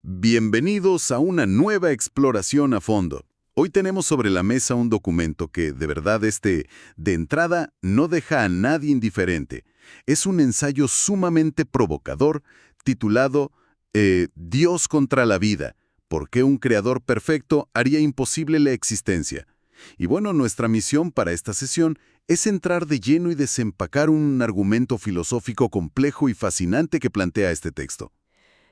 Bienvenidos a una nueva exploración a fondo. Hoy tenemos sobre la mesa un documento que, de verdad, de entrada, no deja a nadie indiferente. Es un ensayo sumamente provocador, titulado Dios contra la vida, ¿por qué un creador perfecto haría imposible la existencia? Y bueno, nuestra misión para esta sesión es entrar de lleno y desempacar un argumento filosófico complejo y fascinante que plantea este texto.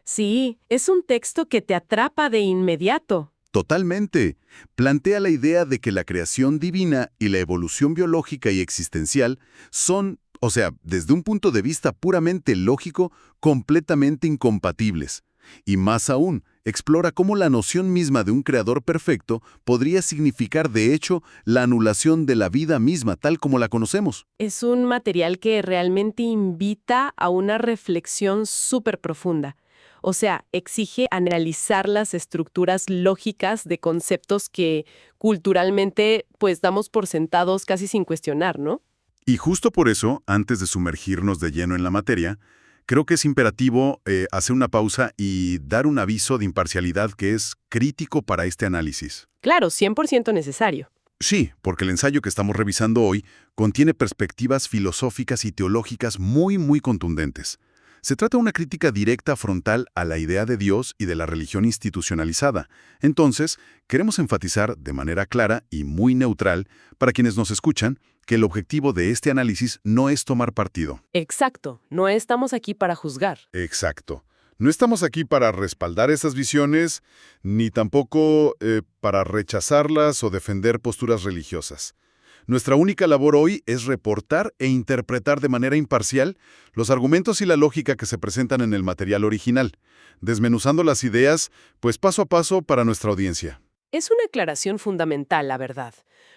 Sí, es un texto que te atrapa de inmediato. Totalmente. Plantea la idea de que la creación divina y la evolución biológica y existencial son, desde un punto de vista puramente lógico, completamente incompatibles. Y más aún, explora cómo la noción misma de un creador perfecto podría significar, de hecho, la anulación de la vida misma tal como la conocemos. Es un material que realmente invita a una reflexión súper profunda. O sea, exige analizar las estructuras lógicas de conceptos que culturalmente pues damos por sentados casi sin cuestionar, ¿no? Y justo por eso, antes de sumergirnos de lleno en la materia, creo que es imperativo hacer una pausa y dar un aviso de imparcialidad que es crítico para este análisis. Claro, 100% necesario. Sí, porque el ensayo que estamos revisando hoy contiene perspectivas filosóficas y teológicas muy contundentes. Se trata de una crítica directa frontal a la idea de Dios y de la religión institucionalizada. Entonces, queremos enfatizar de manera clara y muy neutral para quienes nos escuchan que el objetivo de este análisis no es tomar partido. Exacto, no estamos aquí para juzgar. Exacto. No estamos aquí para respaldar esas visiones, ni tampoco para rechazarlas o defender posturas religiosas. Nuestra única labor hoy es reportar e interpretar de manera imparcial los argumentos y la lógica que se presentan en el material original, desmenuzando las ideas, pues paso a paso para nuestra audiencia. Es una aclaración fundamental, la verdad,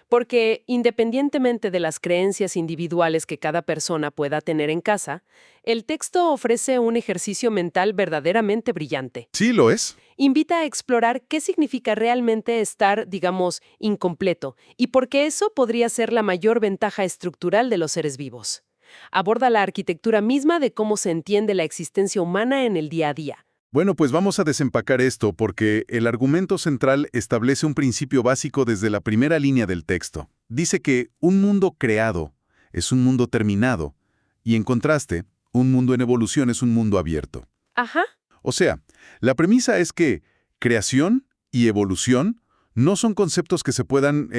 porque independientemente de las creencias individuales que cada persona pueda tener en casa, el texto ofrece un ejercicio mental verdaderamente brillante. Sí, lo es. Invita a explorar qué significa realmente estar, digamos, incompleto, y por qué eso podría ser la mayor ventaja estructural de los seres vivos. Aborda la arquitectura misma de cómo se entiende la existencia humana en el día a día. Bueno, pues vamos a desempacar esto porque el argumento central establece un principio básico desde la primera línea del texto. Dice que un mundo creado es un mundo terminado y, en contraste, un mundo en evolución es un mundo abierto. Ajá. O sea, la premisa es que creación y evolución no son conceptos que se puedan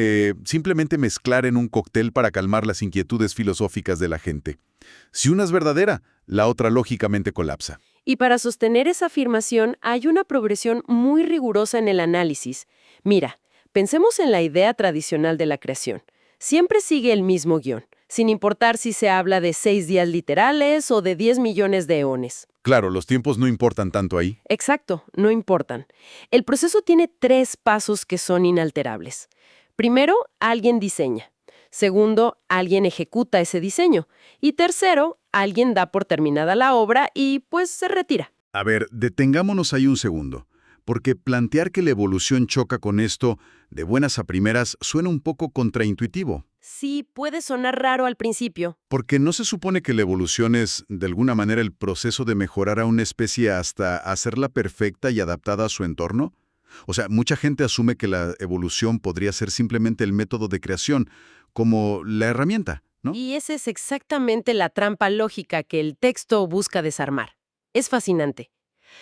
simplemente mezclar en un cóctel para calmar las inquietudes filosóficas de la gente. Si una es verdadera, la otra lógicamente colapsa. Y para sostener esa afirmación hay una progresión muy rigurosa en el análisis. Mira, pensemos en la idea tradicional de la creación. Siempre sigue el mismo guión, sin importar si se habla de 6 días literales o de 10 millones de eones. Claro, los tiempos no importan tanto ahí. Exacto, no importan. El proceso tiene 3 pasos que son inalterables. Primero, alguien diseña. Segundo, alguien ejecuta ese diseño. Y tercero, alguien da por terminada la obra y pues se retira. A ver, detengámonos ahí un segundo, porque plantear que la evolución choca con esto de buenas a primeras suena un poco contraintuitivo. Sí, puede sonar raro al principio. Porque ¿no se supone que la evolución es, de alguna manera, el proceso de mejorar a una especie hasta hacerla perfecta y adaptada a su entorno? O sea, mucha gente asume que la evolución podría ser simplemente el método de creación, como la herramienta, ¿no? Y esa es exactamente la trampa lógica que el texto busca desarmar. Es fascinante.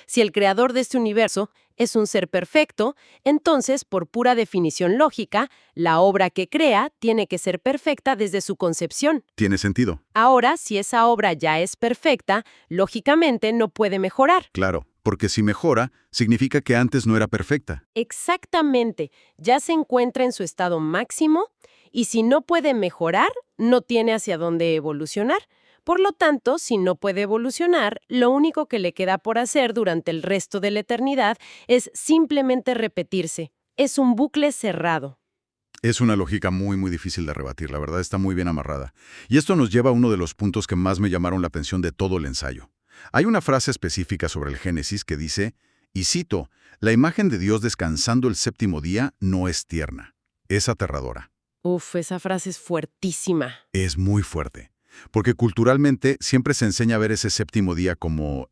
Si el creador de este universo es un ser perfecto, entonces, por pura definición lógica, la obra que crea tiene que ser perfecta desde su concepción. Tiene sentido. Ahora, si esa obra ya es perfecta, lógicamente no puede mejorar. Claro, porque si mejora, significa que antes no era perfecta. Exactamente, ya se encuentra en su estado máximo y si no puede mejorar, no tiene hacia dónde evolucionar. Por lo tanto, si no puede evolucionar, lo único que le queda por hacer durante el resto de la eternidad es simplemente repetirse. Es un bucle cerrado. Es una lógica muy difícil de rebatir, la verdad está muy bien amarrada. Y esto nos lleva a uno de los puntos que más me llamaron la atención de todo el ensayo. Hay una frase específica sobre el Génesis que dice, y cito, la imagen de Dios descansando el séptimo día no es tierna, es aterradora. Uf, esa frase es fuertísima. Es muy fuerte. Porque culturalmente siempre se enseña a ver ese séptimo día como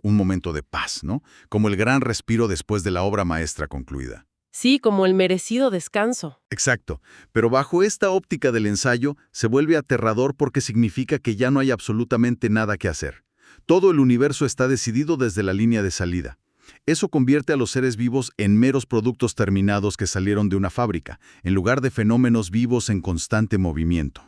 un momento de paz, ¿no? Como el gran respiro después de la obra maestra concluida. Sí, como el merecido descanso. Exacto, pero bajo esta óptica del ensayo se vuelve aterrador porque significa que ya no hay absolutamente nada que hacer. Todo el universo está decidido desde la línea de salida. Eso convierte a los seres vivos en meros productos terminados que salieron de una fábrica, en lugar de fenómenos vivos en constante movimiento.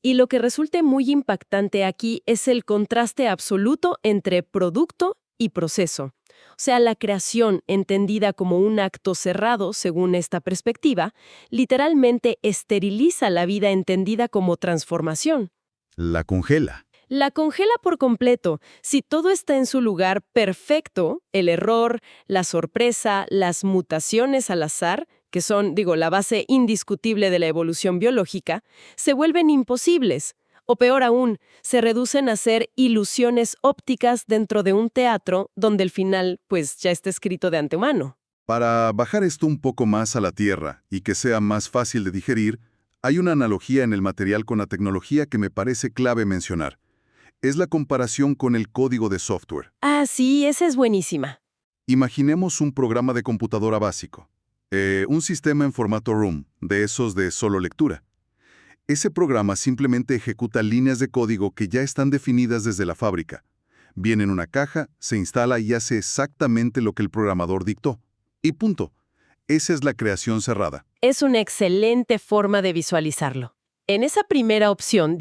Y lo que resulte muy impactante aquí es el contraste absoluto entre producto y proceso. O sea, la creación, entendida como un acto cerrado, según esta perspectiva, literalmente esteriliza la vida entendida como transformación. La congela. La congela por completo. Si todo está en su lugar perfecto, el error, la sorpresa, las mutaciones al azar, que son, la base indiscutible de la evolución biológica, se vuelven imposibles. O peor aún, se reducen a ser ilusiones ópticas dentro de un teatro donde el final, pues, ya está escrito de antemano. Para bajar esto un poco más a la tierra y que sea más fácil de digerir, hay una analogía en el material con la tecnología que me parece clave mencionar. Es la comparación con el código de software. Ah, sí, esa es buenísima. Imaginemos un programa de computadora básico. Un sistema en formato ROM, de esos de solo lectura. Ese programa simplemente ejecuta líneas de código que ya están definidas desde la fábrica. Viene en una caja, se instala y hace exactamente lo que el programador dictó. Y punto. Esa es la creación cerrada. Es una excelente forma de visualizarlo. En esa primera opción,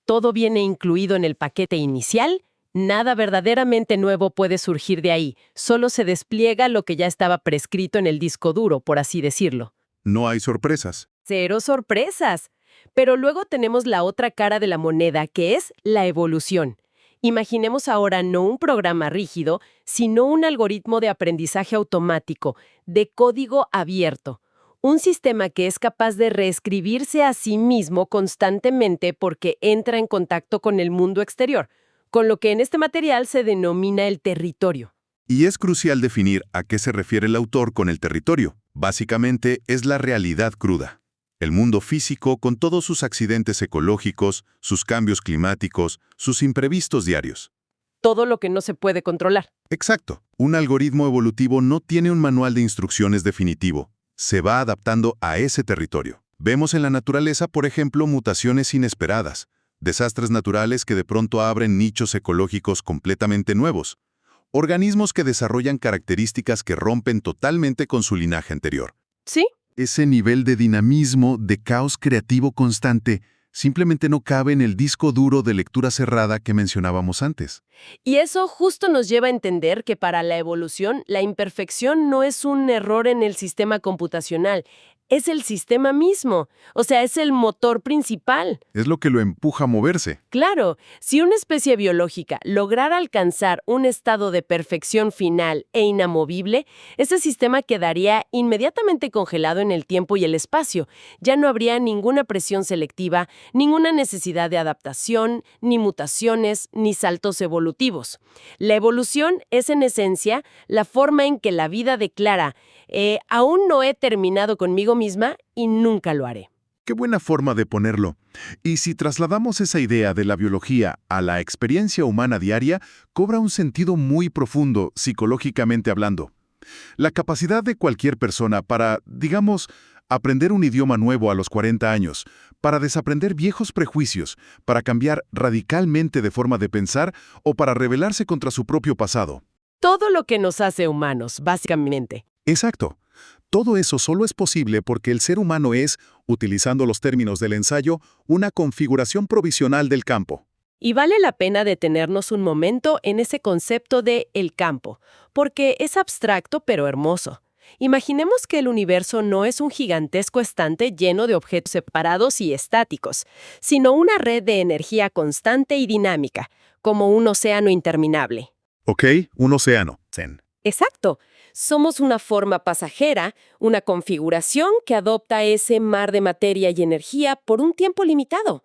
todo viene incluido en el paquete inicial, nada verdaderamente nuevo puede surgir de ahí, solo se despliega lo que ya estaba prescrito en el disco duro, por así decirlo. No hay sorpresas. Cero sorpresas. Pero luego tenemos la otra cara de la moneda, que es la evolución. Imaginemos ahora no un programa rígido, sino un algoritmo de aprendizaje automático, de código abierto. Un sistema que es capaz de reescribirse a sí mismo constantemente porque entra en contacto con el mundo exterior, con lo que en este material se denomina el territorio. Y es crucial definir a qué se refiere el autor con el territorio. Básicamente, es la realidad cruda. El mundo físico con todos sus accidentes ecológicos, sus cambios climáticos, sus imprevistos diarios. Todo lo que no se puede controlar. Exacto. Un algoritmo evolutivo no tiene un manual de instrucciones definitivo. Se va adaptando a ese territorio. Vemos en la naturaleza, por ejemplo, mutaciones inesperadas, desastres naturales que de pronto abren nichos ecológicos completamente nuevos, organismos que desarrollan características que rompen totalmente con su linaje anterior. ¿Sí? Ese nivel de dinamismo, de caos creativo constante, simplemente no cabe en el disco duro de lectura cerrada que mencionábamos antes. Y eso justo nos lleva a entender que para la evolución, la imperfección no es un error en el sistema computacional, es el sistema mismo, o sea, es el motor principal. Es lo que lo empuja a moverse. Claro, si una especie biológica lograra alcanzar un estado de perfección final e inamovible, ese sistema quedaría inmediatamente congelado en el tiempo y el espacio. Ya no habría ninguna presión selectiva, ninguna necesidad de adaptación, ni mutaciones, ni saltos evolutivos. La evolución es, en esencia, la forma en que la vida declara: aún no he terminado conmigo misma y nunca lo haré. Qué buena forma de ponerlo. Y si trasladamos esa idea de la biología a la experiencia humana diaria, cobra un sentido muy profundo, psicológicamente hablando. La capacidad de cualquier persona para, aprender un idioma nuevo a los 40 años, para desaprender viejos prejuicios, para cambiar radicalmente de forma de pensar o para rebelarse contra su propio pasado. Todo lo que nos hace humanos, básicamente. Exacto. Todo eso solo es posible porque el ser humano es, utilizando los términos del ensayo, una configuración provisional del campo. Y vale la pena detenernos un momento en ese concepto de el campo, porque es abstracto pero hermoso. Imaginemos que el universo no es un gigantesco estante lleno de objetos separados y estáticos, sino una red de energía constante y dinámica, como un océano interminable. Ok, un océano. Zen. Exacto. Somos una forma pasajera, una configuración que adopta ese mar de materia y energía por un tiempo limitado.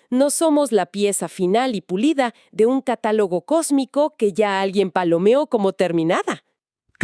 No somos la pieza final y pulida de un catálogo cósmico que ya alguien palomeó como terminada.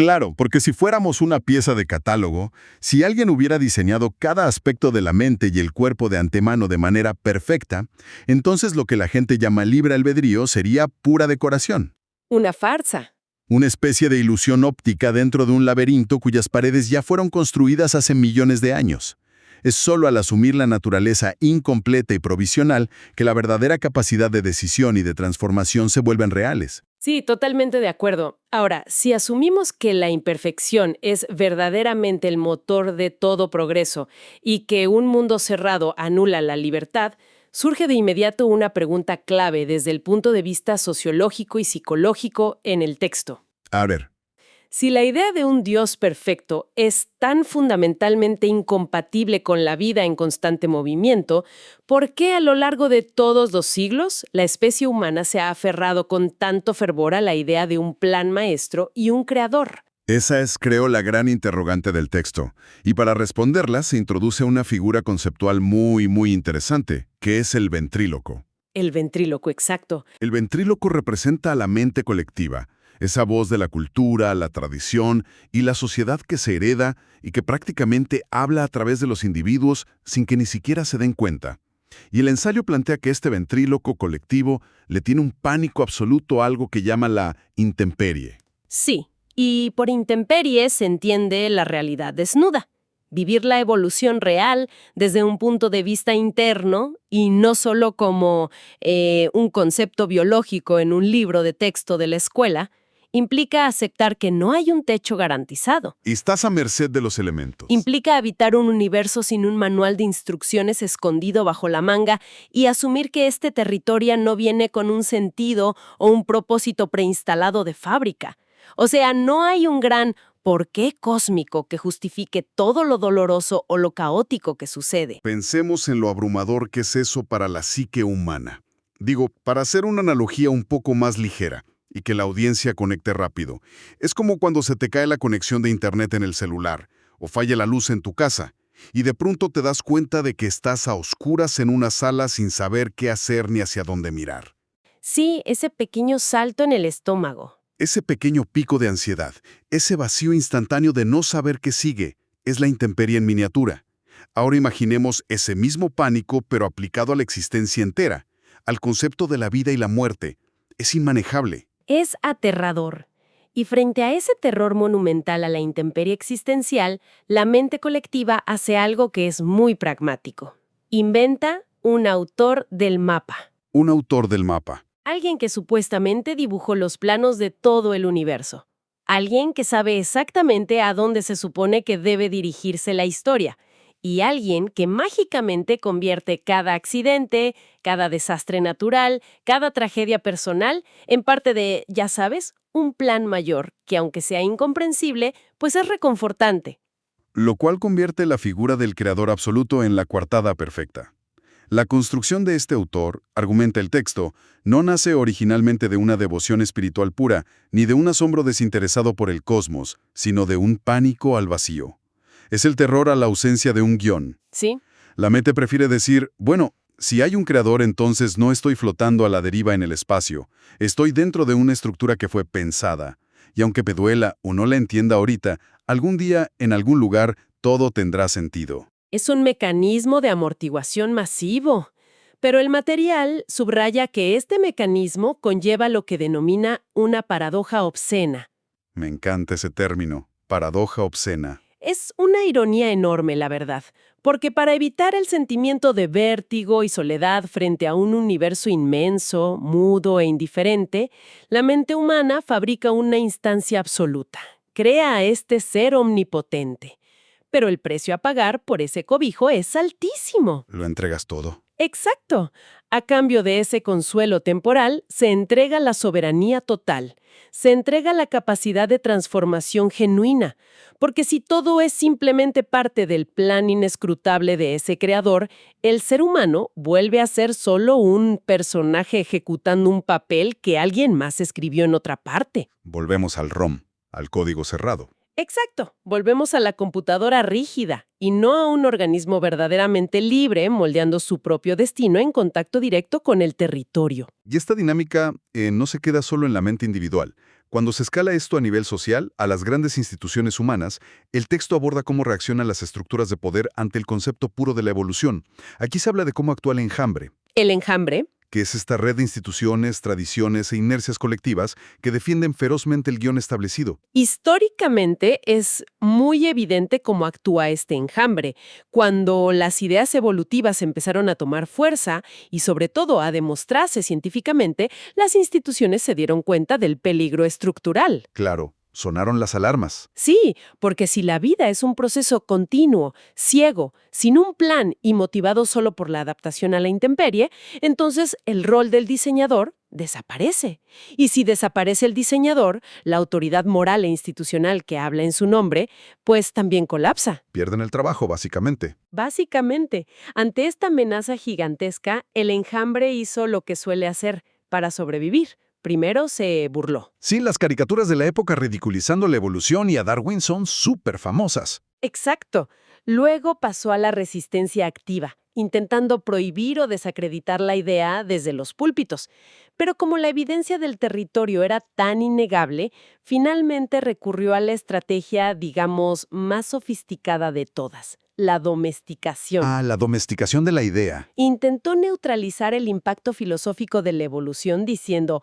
Claro, porque si fuéramos una pieza de catálogo, si alguien hubiera diseñado cada aspecto de la mente y el cuerpo de antemano de manera perfecta, entonces lo que la gente llama libre albedrío sería pura decoración. Una farsa. Una especie de ilusión óptica dentro de un laberinto cuyas paredes ya fueron construidas hace millones de años. Es solo al asumir la naturaleza incompleta y provisional que la verdadera capacidad de decisión y de transformación se vuelven reales. Sí, totalmente de acuerdo. Ahora, si asumimos que la imperfección es verdaderamente el motor de todo progreso y que un mundo cerrado anula la libertad, surge de inmediato una pregunta clave desde el punto de vista sociológico y psicológico en el texto. A ver, Si la idea de un Dios perfecto es tan fundamentalmente incompatible con la vida en constante movimiento, ¿por qué a lo largo de todos los siglos la especie humana se ha aferrado con tanto fervor a la idea de un plan maestro y un creador? esa es, creo, la gran interrogante del texto. Y para responderla se introduce una figura conceptual muy interesante, que es el ventríloco. El ventríloco, exacto. El ventríloco representa a la mente colectiva, esa voz de la cultura, la tradición y la sociedad que se hereda y que prácticamente habla a través de los individuos sin que ni siquiera se den cuenta. Y el ensayo plantea que este ventríloco colectivo le tiene un pánico absoluto a algo que llama la intemperie. Sí, y por intemperie se entiende la realidad desnuda. Vivir la evolución real desde un punto de vista interno y no solo como un concepto biológico en un libro de texto de la escuela, implica aceptar que no hay un techo garantizado. Y estás a merced de los elementos. Implica habitar un universo sin un manual de instrucciones escondido bajo la manga y asumir que este territorio no viene con un sentido o un propósito preinstalado de fábrica. O sea, no hay un gran ¿por qué cósmico que justifique todo lo doloroso o lo caótico que sucede? Pensemos en lo abrumador que es eso para la psique humana. Digo, para hacer una analogía un poco más ligera y que la audiencia conecte rápido. Es como cuando se te cae la conexión de internet en el celular o falla la luz en tu casa y de pronto te das cuenta de que estás a oscuras en una sala sin saber qué hacer ni hacia dónde mirar. Sí, ese pequeño salto en el estómago. Ese pequeño pico de ansiedad, ese vacío instantáneo de no saber qué sigue, es la intemperie en miniatura. Ahora imaginemos ese mismo pánico pero aplicado a la existencia entera, al concepto de la vida y la muerte. Es inmanejable. Es aterrador. Y frente a ese terror monumental a la intemperie existencial, la mente colectiva hace algo que es muy pragmático. Inventa un autor del mapa. Un autor del mapa. Alguien que supuestamente dibujó los planos de todo el universo. Alguien que sabe exactamente a dónde se supone que debe dirigirse la historia. Y alguien que mágicamente convierte cada accidente, cada desastre natural, cada tragedia personal en parte de, ya sabes, un plan mayor que, aunque sea incomprensible, pues es reconfortante. Lo cual convierte la figura del creador absoluto en la coartada perfecta. La construcción de este autor, argumenta el texto, no nace originalmente de una devoción espiritual pura, ni de un asombro desinteresado por el cosmos, sino de un pánico al vacío. Es el terror a la ausencia de un guión. ¿Sí? La mente prefiere decir, bueno, si hay un creador, entonces no estoy flotando a la deriva en el espacio. Estoy dentro de una estructura que fue pensada. Y aunque me duela o no la entienda ahorita, algún día, en algún lugar, todo tendrá sentido. Es un mecanismo de amortiguación masivo. Pero el material subraya que este mecanismo conlleva lo que denomina una paradoja obscena. Me encanta ese término, paradoja obscena. Es una ironía enorme, la verdad, porque para evitar el sentimiento de vértigo y soledad frente a un universo inmenso, mudo e indiferente, la mente humana fabrica una instancia absoluta, crea a este ser omnipotente. Pero el precio a pagar por ese cobijo es altísimo. Lo entregas todo. Exacto. A cambio de ese consuelo temporal, se entrega la soberanía total, se entrega la capacidad de transformación genuina, porque si todo es simplemente parte del plan inescrutable de ese creador, el ser humano vuelve a ser solo un personaje ejecutando un papel que alguien más escribió en otra parte. Volvemos al ROM, al código cerrado. Exacto, volvemos a la computadora rígida y no a un organismo verdaderamente libre moldeando su propio destino en contacto directo con el territorio. Y esta dinámica no se queda solo en la mente individual. Cuando se escala esto a nivel social, a las grandes instituciones humanas, el texto aborda cómo reaccionan las estructuras de poder ante el concepto puro de la evolución. Aquí se habla de cómo actúa el enjambre, El enjambre. que es esta red de instituciones, tradiciones e inercias colectivas que defienden ferozmente el guión establecido. Históricamente es muy evidente cómo actúa este enjambre. Cuando las ideas evolutivas empezaron a tomar fuerza y sobre todo a demostrarse científicamente, las instituciones se dieron cuenta del peligro estructural. Claro, sonaron las alarmas. Sí, porque si la vida es un proceso continuo, ciego, sin un plan y motivado solo por la adaptación a la intemperie, entonces el rol del diseñador desaparece. Y si desaparece el diseñador, la autoridad moral e institucional que habla en su nombre, pues también colapsa. Pierden el trabajo, básicamente. Básicamente, ante esta amenaza gigantesca, el enjambre hizo lo que suele hacer para sobrevivir. Primero se burló. Sí, las caricaturas de la época ridiculizando la evolución y a Darwin son súper famosas. Exacto. Luego pasó a la resistencia activa, intentando prohibir o desacreditar la idea desde los púlpitos. Pero como la evidencia del territorio era tan innegable, finalmente recurrió a la estrategia, digamos, más sofisticada de todas, la domesticación. Ah, la domesticación de la idea. Intentó neutralizar el impacto filosófico de la evolución diciendo,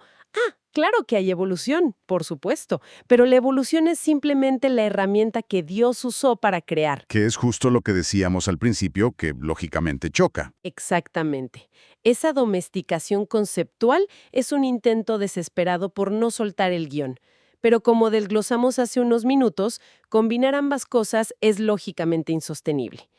claro que hay evolución, por supuesto, pero la evolución es simplemente la herramienta que Dios usó para crear. Que es justo lo que decíamos al principio, que lógicamente choca. Exactamente. Esa domesticación conceptual es un intento desesperado por no soltar el guión. Pero como desglosamos hace unos minutos, combinar ambas cosas es lógicamente insostenible.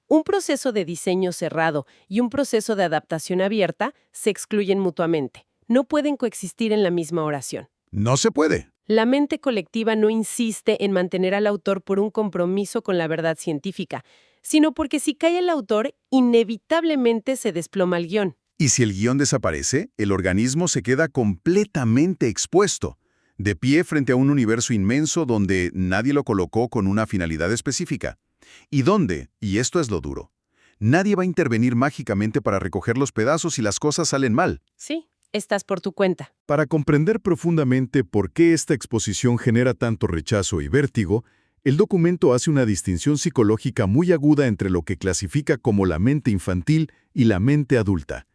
Un proceso de diseño cerrado y un proceso de adaptación abierta se excluyen mutuamente. No pueden coexistir en la misma oración. No se puede. La mente colectiva no insiste en mantener al autor por un compromiso con la verdad científica, sino porque si cae el autor, inevitablemente se desploma el guión. Y si el guión desaparece, el organismo se queda completamente expuesto, de pie frente a un universo inmenso donde nadie lo colocó con una finalidad específica. Y donde, y esto es lo duro, nadie va a intervenir mágicamente para recoger los pedazos si las cosas salen mal. Sí, estás por tu cuenta. Para comprender profundamente por qué esta exposición genera tanto rechazo y vértigo, el documento hace una distinción psicológica muy aguda entre lo que clasifica como la mente infantil y la mente adulta.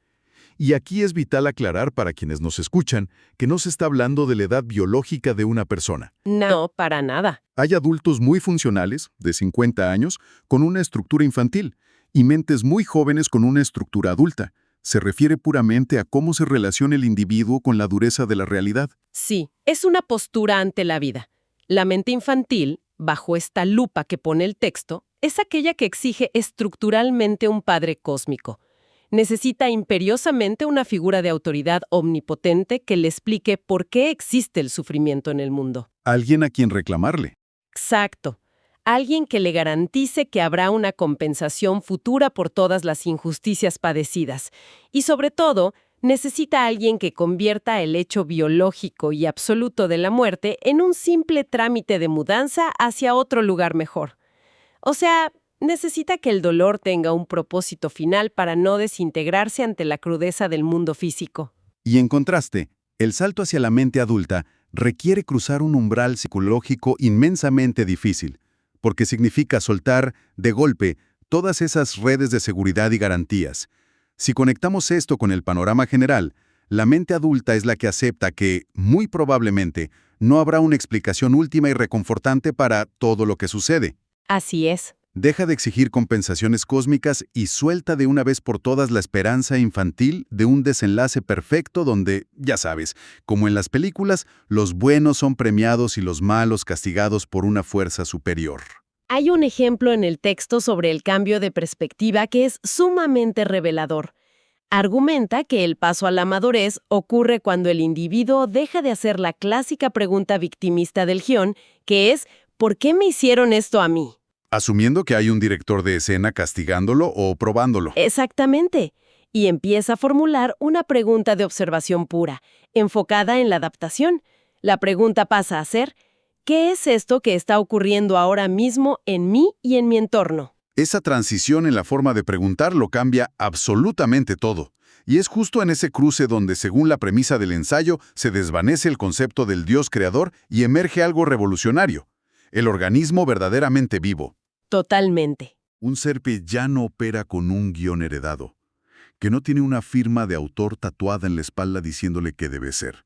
Y aquí es vital aclarar para quienes nos escuchan que no se está hablando de la edad biológica de una persona. No, para nada. Hay adultos muy funcionales, de 50 años, con una estructura infantil, y mentes muy jóvenes con una estructura adulta. Se refiere puramente a cómo se relaciona el individuo con la dureza de la realidad. Sí, es una postura ante la vida. La mente infantil, bajo esta lupa que pone el texto, es aquella que exige estructuralmente un padre cósmico. Necesita imperiosamente una figura de autoridad omnipotente que le explique por qué existe el sufrimiento en el mundo. Alguien a quien reclamarle. Exacto. Alguien que le garantice que habrá una compensación futura por todas las injusticias padecidas. Y sobre todo, necesita a alguien que convierta el hecho biológico y absoluto de la muerte en un simple trámite de mudanza hacia otro lugar mejor. O sea, necesita que el dolor tenga un propósito final para no desintegrarse ante la crudeza del mundo físico. Y en contraste, el salto hacia la mente adulta requiere cruzar un umbral psicológico inmensamente difícil, porque significa soltar, de golpe, todas esas redes de seguridad y garantías. Si conectamos esto con el panorama general, la mente adulta es la que acepta que, muy probablemente, no habrá una explicación última y reconfortante para todo lo que sucede. Así es. Deja de exigir compensaciones cósmicas y suelta de una vez por todas la esperanza infantil de un desenlace perfecto donde, ya sabes, como en las películas, los buenos son premiados y los malos castigados por una fuerza superior. Hay un ejemplo en el texto sobre el cambio de perspectiva que es sumamente revelador. Argumenta que el paso a la madurez ocurre cuando el individuo deja de hacer la clásica pregunta victimista del guión, que es ¿por qué me hicieron esto a mí? Asumiendo que hay un director de escena castigándolo o probándolo. Exactamente. Y empieza a formular una pregunta de observación pura, enfocada en la adaptación. La pregunta pasa a ser, ¿qué es esto que está ocurriendo ahora mismo en mí y en mi entorno? Esa transición en la forma de preguntar lo cambia absolutamente todo. Y es justo en ese cruce donde, según la premisa del ensayo, se desvanece el concepto del Dios creador y emerge algo revolucionario: el organismo verdaderamente vivo. Totalmente. Un ser que ya no opera con un guión heredado, que no tiene una firma de autor tatuada en la espalda diciéndole qué debe ser,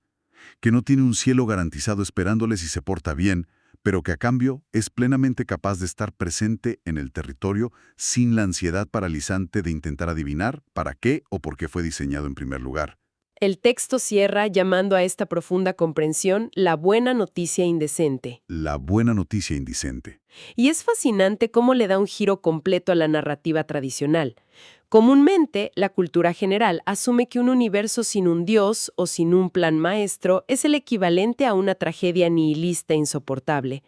que no tiene un cielo garantizado esperándole si se porta bien, pero que a cambio es plenamente capaz de estar presente en el territorio sin la ansiedad paralizante de intentar adivinar para qué o por qué fue diseñado en primer lugar. El texto cierra llamando a esta profunda comprensión la buena noticia indecente. La buena noticia indecente. Y es fascinante cómo le da un giro completo a la narrativa tradicional. Comúnmente, la cultura general asume que un universo sin un dios o sin un plan maestro es el equivalente a una tragedia nihilista insoportable,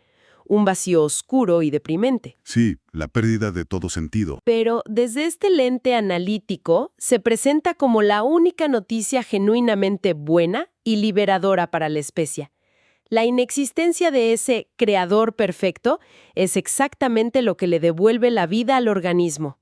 un vacío oscuro y deprimente. Sí, la pérdida de todo sentido. Pero desde este lente analítico se presenta como la única noticia genuinamente buena y liberadora para la especie. La inexistencia de ese creador perfecto es exactamente lo que le devuelve la vida al organismo.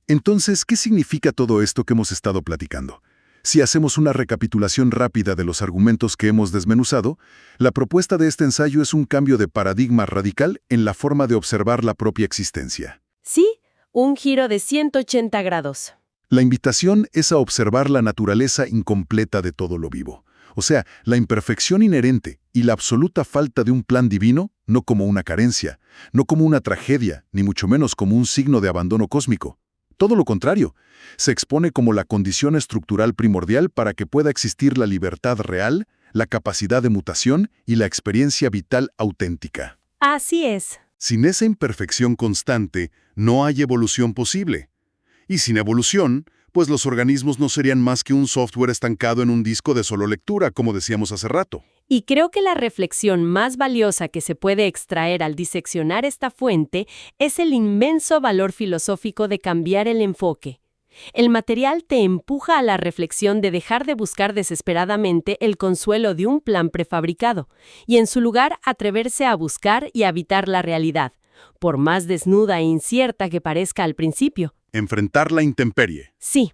Entonces, ¿qué significa todo esto que hemos estado platicando? Si hacemos una recapitulación rápida de los argumentos que hemos desmenuzado, la propuesta de este ensayo es un cambio de paradigma radical en la forma de observar la propia existencia. Sí, un giro de 180 grados. La invitación es a observar la naturaleza incompleta de todo lo vivo, o sea, la imperfección inherente y la absoluta falta de un plan divino, no como una carencia, no como una tragedia, ni mucho menos como un signo de abandono cósmico. Todo lo contrario, se expone como la condición estructural primordial para que pueda existir la libertad real, la capacidad de mutación y la experiencia vital auténtica. Así es. Sin esa imperfección constante, no hay evolución posible. Y sin evolución, pues los organismos no serían más que un software estancado en un disco de solo lectura, como decíamos hace rato. Y creo que la reflexión más valiosa que se puede extraer al diseccionar esta fuente es el inmenso valor filosófico de cambiar el enfoque. El material te empuja a la reflexión de dejar de buscar desesperadamente el consuelo de un plan prefabricado y en su lugar atreverse a buscar y habitar la realidad, por más desnuda e incierta que parezca al principio. Enfrentar la intemperie. Sí.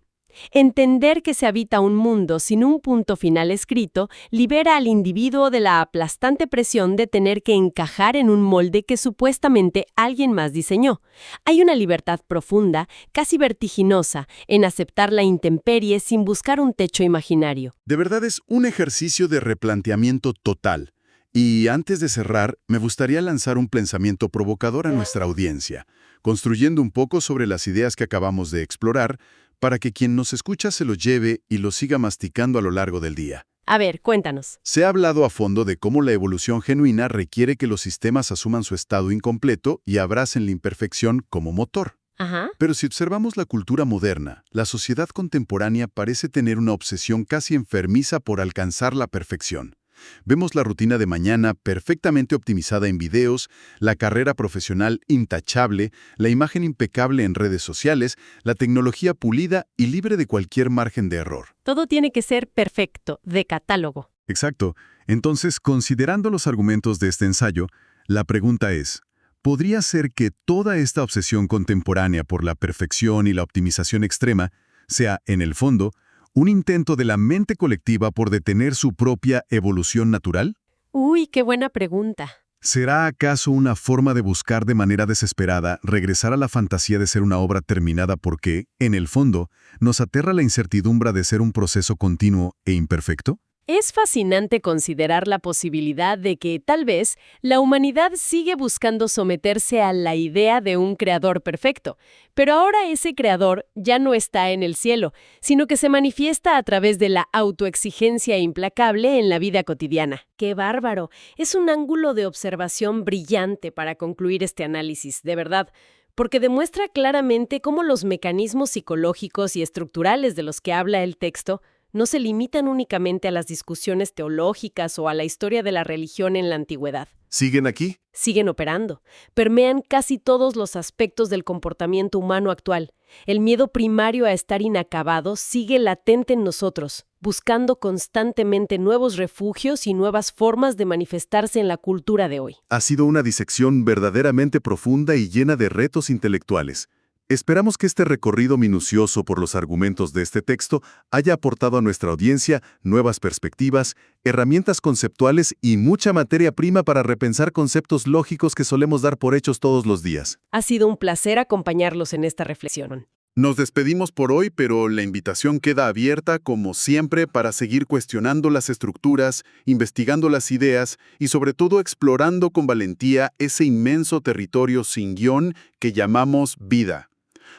Entender que se habita un mundo sin un punto final escrito libera al individuo de la aplastante presión de tener que encajar en un molde que supuestamente alguien más diseñó. Hay una libertad profunda, casi vertiginosa, en aceptar la intemperie sin buscar un techo imaginario. De verdad es un ejercicio de replanteamiento total. Y antes de cerrar, me gustaría lanzar un pensamiento provocador a nuestra audiencia, construyendo un poco sobre las ideas que acabamos de explorar, para que quien nos escucha se lo lleve y lo siga masticando a lo largo del día. A ver, cuéntanos. Se ha hablado a fondo de cómo la evolución genuina requiere que los sistemas asuman su estado incompleto y abracen la imperfección como motor. Ajá. Pero si observamos la cultura moderna, la sociedad contemporánea parece tener una obsesión casi enfermiza por alcanzar la perfección. Vemos la rutina de mañana perfectamente optimizada en videos, la carrera profesional intachable, la imagen impecable en redes sociales, la tecnología pulida y libre de cualquier margen de error. Todo tiene que ser perfecto, de catálogo. Exacto. Entonces, considerando los argumentos de este ensayo, la pregunta es, ¿podría ser que toda esta obsesión contemporánea por la perfección y la optimización extrema sea, en el fondo, un intento de la mente colectiva por detener su propia evolución natural? Uy, qué buena pregunta. ¿Será acaso una forma de buscar de manera desesperada regresar a la fantasía de ser una obra terminada porque, en el fondo, nos aterra la incertidumbre de ser un proceso continuo e imperfecto? Es fascinante considerar la posibilidad de que, tal vez, la humanidad sigue buscando someterse a la idea de un creador perfecto, pero ahora ese creador ya no está en el cielo, sino que se manifiesta a través de la autoexigencia implacable en la vida cotidiana. ¡Qué bárbaro! Es un ángulo de observación brillante para concluir este análisis, de verdad, porque demuestra claramente cómo los mecanismos psicológicos y estructurales de los que habla el texto no se limitan únicamente a las discusiones teológicas o a la historia de la religión en la antigüedad. ¿Siguen aquí? Siguen operando. Permean casi todos los aspectos del comportamiento humano actual. El miedo primario a estar inacabado sigue latente en nosotros, buscando constantemente nuevos refugios y nuevas formas de manifestarse en la cultura de hoy. Ha sido una disección verdaderamente profunda y llena de retos intelectuales. Esperamos que este recorrido minucioso por los argumentos de este texto haya aportado a nuestra audiencia nuevas perspectivas, herramientas conceptuales y mucha materia prima para repensar conceptos lógicos que solemos dar por hechos todos los días. Ha sido un placer acompañarlos en esta reflexión. Nos despedimos por hoy, pero la invitación queda abierta, como siempre, para seguir cuestionando las estructuras, investigando las ideas y sobre todo explorando con valentía ese inmenso territorio sin guión que llamamos vida.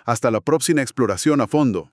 Hasta la próxima exploración a fondo.